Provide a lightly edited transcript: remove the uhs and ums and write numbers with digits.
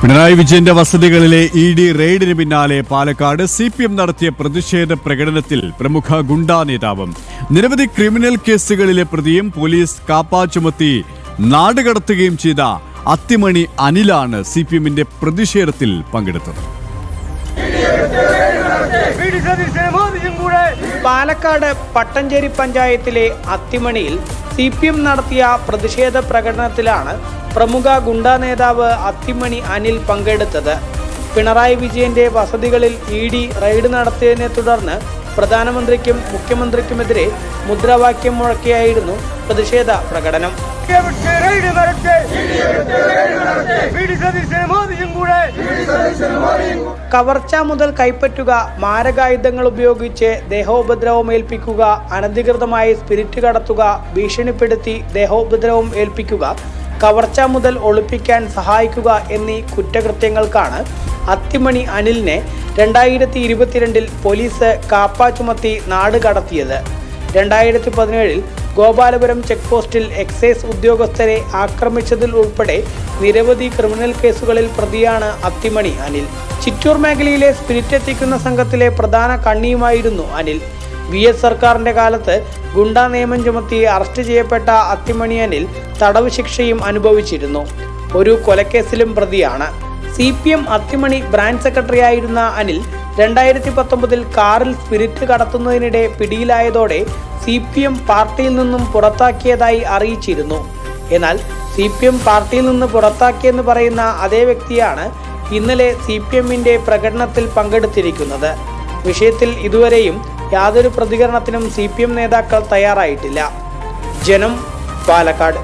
പിണറായി വിജയന്റെ വസതികളിലെ ഇഡി റെയ്ഡിന് പിന്നാലെ പാലക്കാട് സിപിഎം നടത്തിയ പ്രതിഷേധ പ്രകടനത്തിൽ പ്രമുഖ ഗുണ്ടാ നേതാവും നിരവധി ക്രിമിനൽ കേസുകളിലെ പ്രതിയും പോലീസ് കാപ്പ ചുമത്തി നാടുകടത്തുകയും ചെയ്ത അത്തിമണി അനിലാണ് സിപിഎമ്മിന്റെ പ്രതിഷേധത്തിൽ പങ്കെടുത്തത്. പാലക്കാട് പട്ടഞ്ചേരി പഞ്ചായത്തിലെ അത്തിമണിയിൽ സിപിഎം നടത്തിയ പ്രതിഷേധ പ്രകടനത്തിലാണ് പ്രമുഖ ഗുണ്ടാ നേതാവ് അത്തിമണി അനിൽ പങ്കെടുത്തത്. പിണറായി വിജയന്റെ വസതികളിൽ ഇഡി റെയ്ഡ് നടത്തിയതിനെ തുടർന്ന് പ്രധാനമന്ത്രിക്കും മുഖ്യമന്ത്രിക്കുമെതിരെ മുദ്രാവാക്യം മുഴക്കിയായിരുന്നു പ്രതിഷേധ പ്രകടനം. കവർച്ച മുതൽ കൈപ്പറ്റുക, മാരകായുധങ്ങൾ ഉപയോഗിച്ച് ദേഹോപദ്രവം ഏൽപ്പിക്കുക, അനധികൃതമായി സ്പിരിറ്റ് കടത്തുക, ഭീഷണിപ്പെടുത്തി ദേഹോപദ്രവം ഏൽപ്പിക്കുക, കവർച്ച മുതൽ ഒളിപ്പിക്കാൻ സഹായിക്കുക എന്നീ കുറ്റകൃത്യങ്ങൾക്കാണ് അത്തിമണി അനിലിനെ 2022 പോലീസ് കാപ്പ ചുമത്തി നാട് കടത്തിയത്. 2017 ഗോപാലപുരം ചെക്ക് പോസ്റ്റിൽ എക്സൈസ് ഉദ്യോഗസ്ഥരെ ആക്രമിച്ചതിൽ ഉൾപ്പെടെ നിരവധി ക്രിമിനൽ കേസുകളിൽ പ്രതിയാണ് അത്തിമണി അനിൽ. ചിറ്റൂർ മേഖലയിലെ സ്പിരിറ്റ് എത്തിക്കുന്ന സംഘത്തിലെ പ്രധാന കണ്ണിയുമായിരുന്നു അനിൽ. VS സർക്കാരിന്റെ കാലത്ത് ഗുണ്ടാ നിയമം ചുമത്തി അറസ്റ്റ് ചെയ്യപ്പെട്ട അത്തിമണി അനിൽ തടവ് ശിക്ഷയും അനുഭവിച്ചിരുന്നു. ഒരു കൊലക്കേസിലും പ്രതിയാണ്. സിപിഎം അത്തിമണി ബ്രാഞ്ച് സെക്രട്ടറി ആയിരുന്ന അനിൽ 2019 കാറിൽ സ്പിരിറ്റ് കടത്തുന്നതിനിടെ പിടിയിലായതോടെ സിപിഎം പാർട്ടിയിൽ നിന്നും പുറത്താക്കിയതായി അറിയിച്ചിരുന്നു. എന്നാൽ സിപിഎം പാർട്ടിയിൽ നിന്ന് പുറത്താക്കിയെന്ന് പറയുന്ന അതേ വ്യക്തിയാണ് ഇന്നലെ സിപിഎമ്മിന്റെ പ്രകടനത്തിൽ പങ്കെടുത്തിരിക്കുന്നത്. വിഷയത്തിൽ ഇതുവരെയും യാതൊരു പ്രതികരണത്തിനും സിപിഎം നേതാക്കൾ തയ്യാറായിട്ടില്ല. ജനം, പാലക്കാട്.